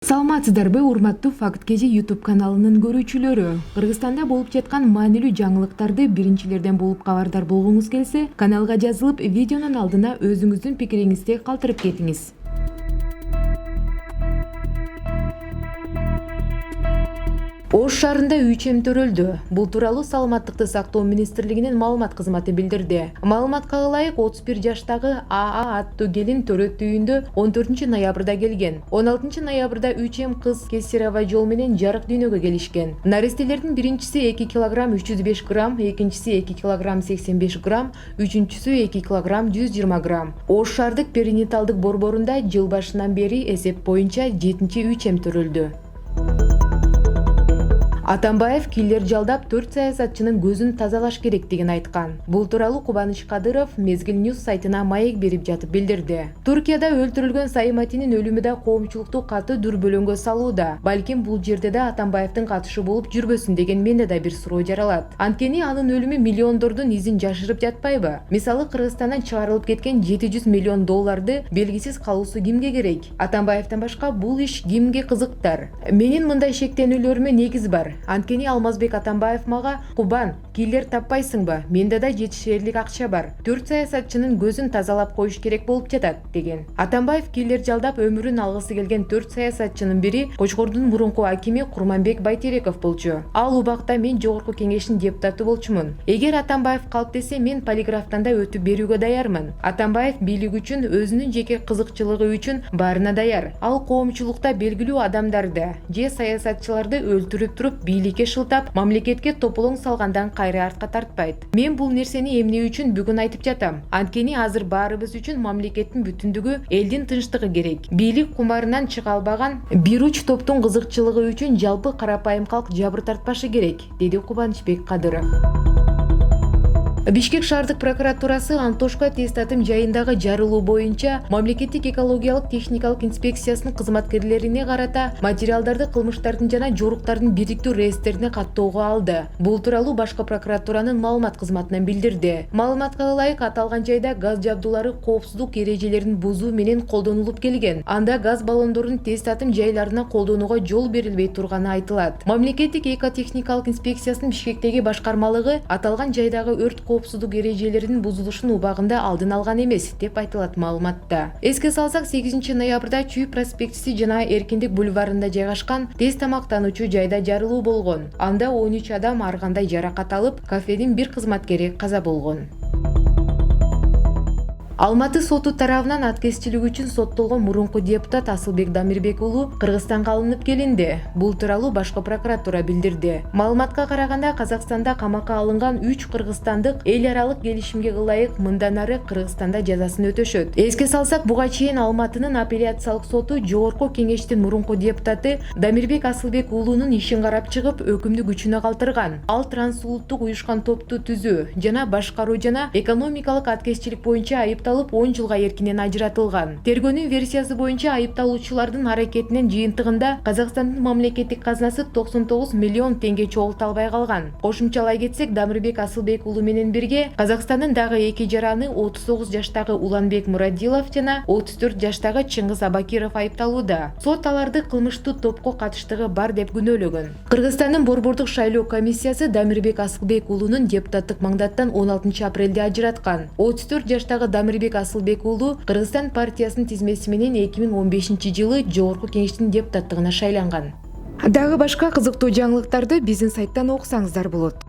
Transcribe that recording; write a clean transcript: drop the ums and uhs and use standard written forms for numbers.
Саламатсыздарбы, урматтуу Факт Кежи YouTube каналынын көрүүчүлөрү. Кыргызстанда болуп жаткан маанилүү жаңылыктарды биринчилерден болуп кабардар болгуңуз келсе, каналга жазылып, видеонун алдына өзүңүздүн пикириңизди калтырып кетиңиз. Ош шаарында 3М төрөлдү. Бул тууралуу Саламаттыкты сактоо министрлигинин маалымат кызматы билдирди. Маалыматка ылайык 31 жаштагы АА аттуу келин төрөт үйүндө 14 ноябрда келген. 16 ноябрда 3М кыз Кесирева жол менен жарык дүйнөгө келишкен. Наристелердин биринчиси 2 кг 305 грамм, экинчиси 2 кг 85 грамм, үчүнчүсү 2 кг 120 грамм. Ош шаардык перинаталдык борборунда жыл башынан бери эсеп боюнча 7-3М төрөлдү. Атамбаев киллер жалдап 4 саясатчынын көзүн тазалаш керектигин айткан. Бул тууралуу Кубаныч Кадыров Мезгил Ньюс сайтына маек берип жатып билдирди. Туркияда өлтүрүлгөн Саиматинин өлүмү да коомчулукту катуу дүрбөлөңгө салууда. Балким бул жерде да Атамбаевдин катышы болуп жүрбөсүн деген менде да бир суроо жаралат. Анткени анын өлүмү миллиондордун изин жашырып жатпайбы? Мисалы, Кыргызстандан чыгарылып кеткен 700 миллион долларды белгисиз калуусу кимге керек? Атамбаевден башка бул иш кимге кызыктар? Менин мындай шектенүүлөрүмө негиз бар. Анткени Алмазбек Атамбаев мага: "Кубан, киллер таппайсыңбы? Менде да жетишерлик акча бар. 4 саясатчынын көзүн тазалап коюш керек болуп жатат" деген. Атамбаев киллер жалдап өмүрүн алгысы келген 4 саясатчынын бири Кочкордун мурунку акими Курманбек Байтереков болчу. Ал убакта мен жогорку кеңештин депутаты болчумун. Эгер Атамбаев калп десе, мен полиграфтан да өтүп берүүгө даярмын. Атамбаев бийлик үчүн, өзүнүн жеке кызыкчылыгы үчүн баарына даяр. Ал коомчулукта белгилүү адамдарды же саясатчыларды өлтүрүп туруп бийликке шылтап, мамлекетке тополоң салгандан кайра артка тартпайт. Мен бул нерсени эмне үчүн бүгүн айтып жатам? Анткени азыр баарыбыз үчүн мамлекеттин бүтүндүгү, элдин тынчтыгы керек. Бийлик кумарынан чыга албаган бир уч топтун кызыкчылыгы үчүн жалпы карапайым калк жабыр тартпашы керек, деди Кубанычбек Кадыров. Бишкек шаардык прокуратурасы Антошка Тестатым жайындагы жарылуу боюнча мамлекеттик экологиялык техникалык инспекциясынын кызматкерлерине карата материалдарды кылмыштардын жана жоруктардын бириктүү реестрине каттоого алды. Бул тууралуу башкы прокуратуранын маалымат кызматынан билдирди. Маалыматка ылайык, аталган жайда газ жабдуулары коопсуздук эрежелерин бузуу менен колдонулуп келген. Анда газ баллондорун Тестатым жайларына колдонууга жол берилбей турганы айтылат. Мамлекеттик экотехникалык инспекциясынын Бишкектеги башкармалыгы аталган жайдагы өрт коопсуздук эрежелеринин бузулушун убагында алдын алган эмес деп айтылат маалыматта. Эске салсак, 8 ноябрда Чүй проспектиси жана Эркиндик бульварында жайгашкан тез тамактануучу жайда жарылуу болгон. Анда 13 адам ар кандай жаракат алып, кафедин бир кызматкери каза болгон. Алматы соту тарабынан аткезчилик үчүн соттолгон мурунку депутат Асылбек Дамирбек уулу Кыргызстанга алынып келинди. Бул тууралуу башкы прокуратура билдирди. Маалыматка караганда, Казакстанда камакка алынган 3 кыргызстандык эл аралык келишимге ылайык мындан ары Кыргызстанда жазасын өтөшөт. Эске салсак, буга чейин Алматынын апелляциялык соту жогорку кеңештин мурунку депутаты Дамирбек Асылбек уулунун ишин карап чыгып, өкүмдү күчүнө калтырган. Ал трансулуттук уюшкан топту түзүү жана башкаруу жана экономикалык аткезчилик боюнча айыпталып 10 жылга эркинен ажыратылган. Тергөөнүн версиясы боюнча айыпталуучулардын аракетинин жыйынтыгында Казакстандын мамлекеттик казнасы 99 миллион теңге чогулта албай калган. Кошумчалай кетсек, Дамирбек Асылбек уулу менен бирге Казакстандын дагы 2 жараны 39 жаштагы Уланбек Мурадилов жана 34 жаштагы Чыңгыз Абакиров айыпталууда. Сот аларды кылмыштуу топко катыштыгы бар деп күнөөлөгөн. Кыргызстандын борбордук шайлоо комиссиясы Дамирбек Асылбек уулунун депутаттык мандаттан 16 апрелде ажыраткан. 34 жаштагы Дамирбек Асылбек уулу Кыргызстан партиясынын тизмеси менен 2015 жылы жогорку кеңештин депутаттыгына шайланган. Дагы башка кызыктуу жаңылыктарды биздин сайттан окусаңыздар болот.